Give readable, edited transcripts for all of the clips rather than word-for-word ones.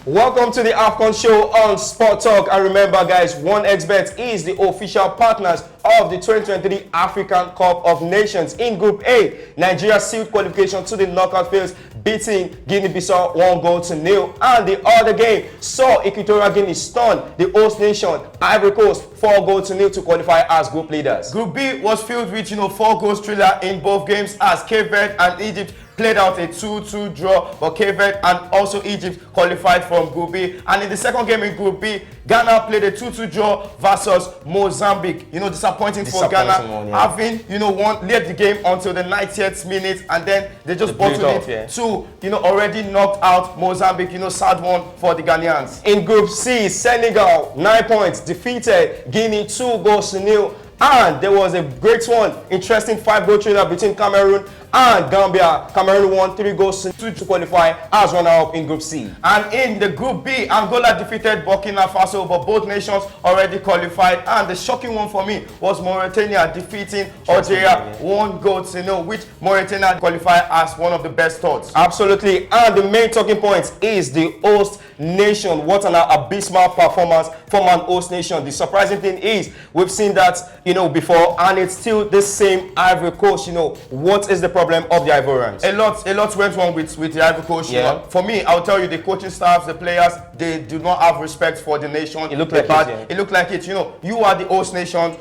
Welcome to the AFCON show on Sport Talk. And remember, guys, 1xBet is the official partners of the 2023 African Cup of Nations. In Group A, Nigeria sealed qualification to the knockout phase, beating Guinea-Bissau 1-0. And the other game saw Equatorial Guinea stun the host nation, Ivory Coast, 4-0 to qualify as group leaders. Group B was filled with 4-goal thriller in both games as Cape Verde and Egypt played out a 2-2 draw, but Cape Verde and also Egypt qualified from Group B. And in the second game in Group B, Ghana played a 2-2 draw versus Mozambique. Disappointing for Ghana, having led the game until the 90th minute, and then they just bottled it to already knocked out Mozambique. Sad one for the Ghanaians. In Group C, Senegal 9 points defeated Guinea 2-0. And there was a great one, interesting 5-goal thriller between Cameroon and Gambia. Cameroon won 3-2 to qualify as runner-up in Group C. And in the Group B, Angola defeated Burkina Faso, but both nations already qualified. And the shocking one for me was Mauritania defeating Algeria 1-0, which Mauritania qualified as one of the best thoughts. Absolutely. And the main talking point is the host nation. What an abysmal performance from an host nation. The surprising thing is we've seen that before, and it's still the same Ivory Coast. What is the problem of the Ivorians? A lot went wrong with the Ivory Coast. For me, I'll tell you, the coaching staffs, the players, they do not have respect for the nation. It looked like it. It looked like it. You are the host nation.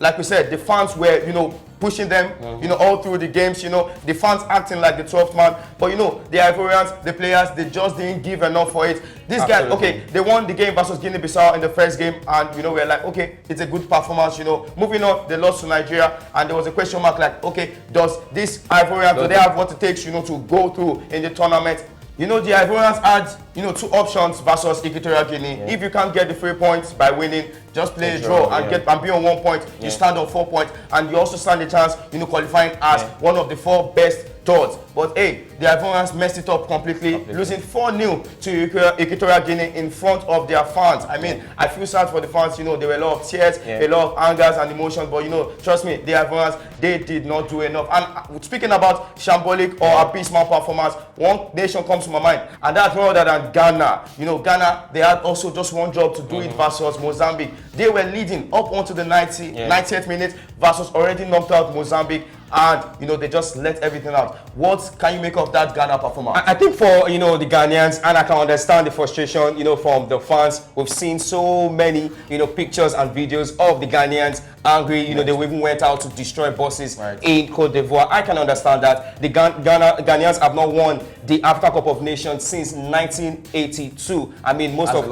Like we said, the fans were pushing them, all through the games, the fans acting like the 12th man. But, the Ivorians, the players, they just didn't give enough for it. These guys, okay, they won the game versus Guinea-Bissau in the first game, and, we're like, okay, it's a good performance, Moving on, they lost to Nigeria, and there was a question mark like, okay, does this Ivorian, do they have what it takes, to go through in the tournament? The Ivorians had, two options versus Equatorial Guinea. If you can't get the 3 points by winning, just play a draw and be on 1 point. You stand on 4 points, and you also stand a chance, qualifying as one of the 4 best thirds. But hey, the Ivorians messed it up completely. Losing 4-0 to Equatorial Guinea in front of their fans. I mean, I feel sad for the fans. There were a lot of tears, a lot of angers and emotions. But trust me, the Ivorians, they did not do enough. And speaking about shambolic or abysmal performance, one nation comes to my mind, and that's no other than Ghana. Ghana, they had also just one job to do it versus Mozambique. They were leading up onto the 90th minute versus already knocked out Mozambique. And they just let everything out. What can you make of that Ghana performance? I think for the Ghanaians, and I can understand the frustration from the fans. We've seen so many pictures and videos of the Ghanaians angry. They even went out to destroy buses in Côte d'Ivoire. I can understand that. The Ghanaians have not won the African Cup of Nations since 1982. I mean, most of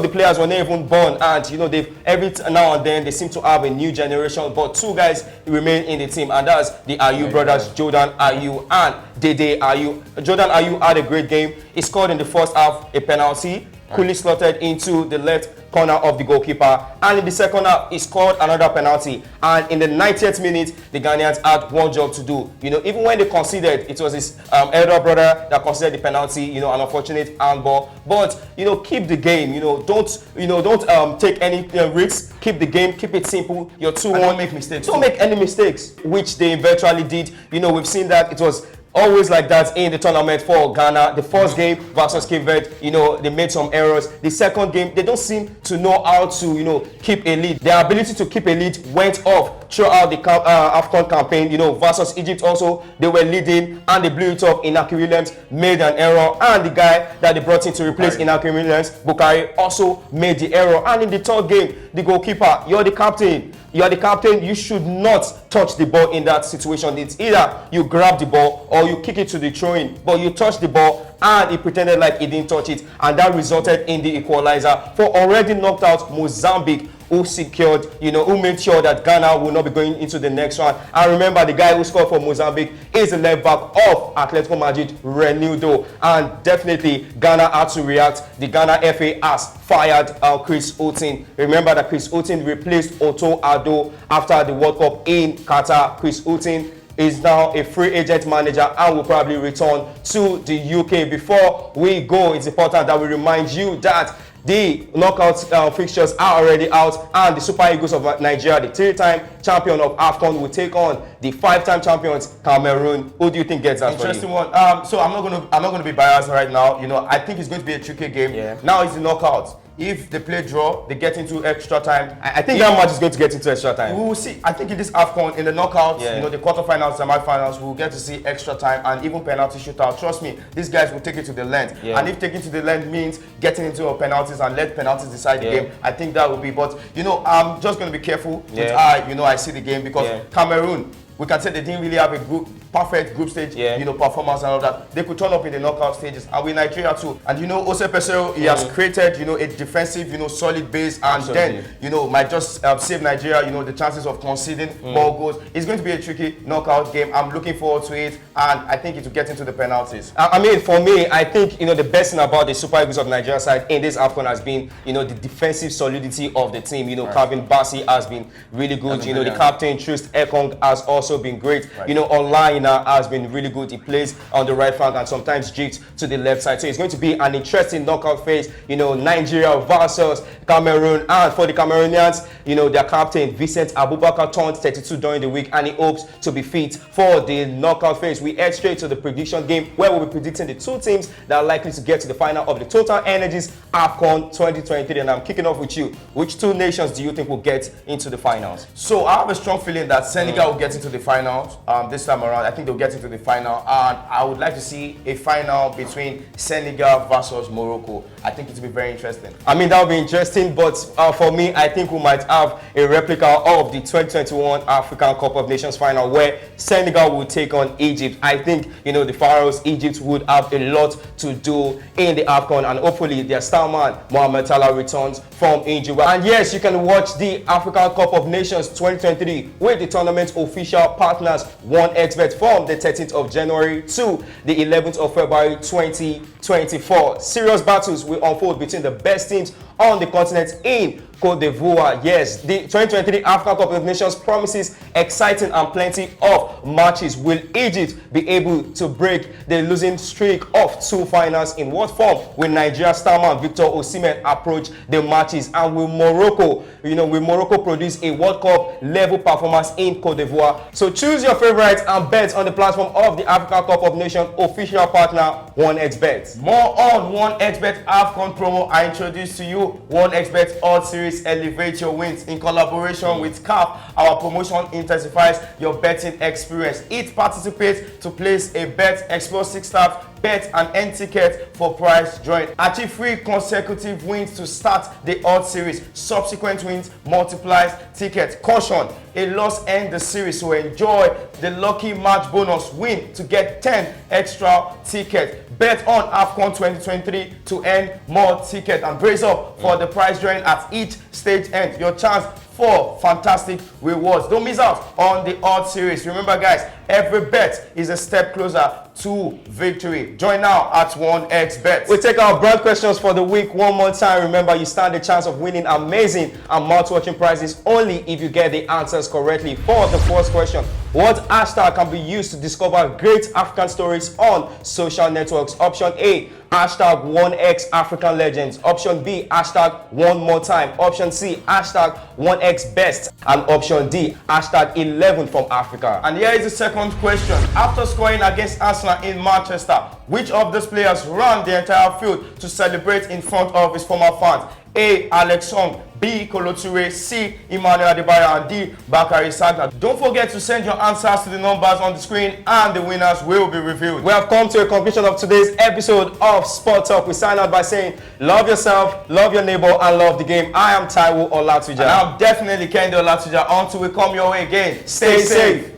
the players were not even born, and they've every now and then they seem to have a new generation. But 2 guys remain in the team, and that's the Ayew brothers, Jordan Ayew and Dede Ayew. Jordan Ayew had a great game. He scored in the first half a penalty, coolly slotted into the left corner of the goalkeeper, and in the second half he scored another penalty. And in the 90th minute, the Ghanaians had one job to do. Even when they conceded, it was his elder brother that conceded the penalty. An unfortunate handball. But keep the game. Don't take any risks. Keep the game. Keep it simple. You're 2-1. Don't make mistakes. Don't make any mistakes, which they eventually did. We've seen that it was always like that in the tournament for Ghana. The first game versus Cape Verde, they made some errors. The second game, they don't seem to know how to, keep a lead. Their ability to keep a lead went off throughout the AFCON campaign. Versus Egypt also, they were leading and they blew it up. Inaki Williams made an error, and the guy that they brought in to replace Inaki Williams, Bukari, also made the error. And in the third game, the goalkeeper, you're the captain. You should not touch the ball in that situation. It's either you grab the ball or you kick it to the throw-in, but you touch the ball and he pretended like he didn't touch it, and that resulted in the equalizer for already knocked out Mozambique, who secured, who made sure that Ghana will not be going into the next round. And remember, the guy who scored for Mozambique is the left back of Atletico Madrid, Renildo. And definitely, Ghana had to react. The Ghana FA has fired Chris Hughton. Remember that Chris Hughton replaced Otto Addo after the World Cup in Qatar. Chris Hughton is now a free agent manager and will probably return to the UK. Before we go, it's important that we remind you that The knockout fixtures are already out, and the Super Eagles of Nigeria, the 3-time champion of AFCON, will take on the 5-time champions Cameroon. Who do you think gets that? Interesting one. So I'm not gonna be biased right now. You know, I think it's going to be a tricky game. Yeah. Now it's the knockouts. If they play draw, they get into extra time. I think that match is going to get into extra time. We will see. I think in this AFCON, in the knockouts, Yeah. you know, the quarterfinals, semi-finals, we will get to see extra time and even penalty shootout. Trust me, these guys will take it to the length. Yeah. And if taking to the length means getting into a penalties and let penalties decide the Yeah. game, I think that will be. But you know, I'm just going to be careful with I see the game because Cameroon, we can say they didn't really have a perfect group stage, you know, performance and all that. They could turn up in the knockout stages, and with Nigeria too. And you know, Ose Pesero, he has created, you know, a defensive, you know, solid base, and then, you know, might just save Nigeria, you know, the chances of conceding more goals. It's going to be a tricky knockout game. I'm looking forward to it, and I think it will get into the penalties. I mean, for me, I think, you know, the best thing about the Super Eagles of Nigeria side in this AFCON has been, you know, the defensive solidity of the team. You know, Calvin Bassey has been really good. You know, the captain, Trist Ekong, has also been great. You know, online has been really good. He plays on the right flank and sometimes drifts to the left side. So it's going to be an interesting knockout phase. You know, Nigeria versus Cameroon. And for the Cameroonians, you know, their captain, Vincent Abubakar, turned 32 during the week, and he hopes to be fit for the knockout phase. We head straight to the prediction game, where we'll be predicting the two teams that are likely to get to the final of the Total Energies AFCON 2023. And I'm kicking off with you. Which two nations do you think will get into the finals? So I have a strong feeling that Senegal will get into the finals this time around. I think they'll get into the final, and I would like to see a final between Senegal versus Morocco. I think it will be very interesting. I mean, that would be interesting, but for me, I think we might have a replica of the 2021 African Cup of Nations final, where Senegal will take on Egypt. I think, you know, the Pharaohs, Egypt, would have a lot to do in the AFCON, and hopefully their star man, Mohamed Salah, returns from injury. And yes, you can watch the African Cup of Nations 2023 with the tournament's official partners, 1xBet, from the 13th of January to the 11th of February 2024. Serious battles will unfold between the best teams on the continent in Côte d'Ivoire. Yes, the 2023 African Cup of Nations promises exciting and plenty of matches. Will Egypt be able to break the losing streak of 2 finals? In what form will Nigeria starman Victor Osimhen approach the matches? And will Morocco, you know, produce a World Cup level performance in Côte d'Ivoire? So choose your favorite and bet on the platform of the African Cup of Nations official partner, 1xBet. More on 1xBet AFCON promo. I introduce to you 1xBet Odds Series. Elevate your wins. In collaboration with CAF, our promotion intensifies your betting experience. It participates to place a bet, explore 6 steps, bet and end ticket for prize join. Achieve 3 consecutive wins to start the Odds Series. Subsequent wins multiplies ticket. Caution, a loss ends the series, so enjoy the lucky match bonus win to get 10 extra tickets. Bet on AFCON 2023 to earn more tickets, and brace up for the prize drawing at each stage end. Your chance for fantastic rewards. Don't miss out on the Odds Series. Remember, guys, every bet is a step closer to victory. Join now at 1xBet. We take our brand questions for the week one more time. Remember, you stand a chance of winning amazing and mouth-watering prizes only if you get the answers correctly. For the first question, what hashtag can be used to discover great African stories on social networks? Option A, hashtag 1xAfricanLegends. Option B, hashtag one more time. Option C, hashtag 1xBest. And option D, hashtag 11 from Africa. And here is the second question. After scoring against Arsenal in Manchester, which of these players ran the entire field to celebrate in front of his former fans? A. Alex Song, B. Kolo Toure, C. Emmanuel Adebayo, and D. Bakary Sagna. Don't forget to send your answers to the numbers on the screen, and the winners will be revealed. We have come to a conclusion of today's episode of Sport Talk. We sign out by saying, love yourself, love your neighbor, and love the game. I am Taiwo Olatuja. And I'm definitely Kende Olatuja. Until we come your way again, stay safe.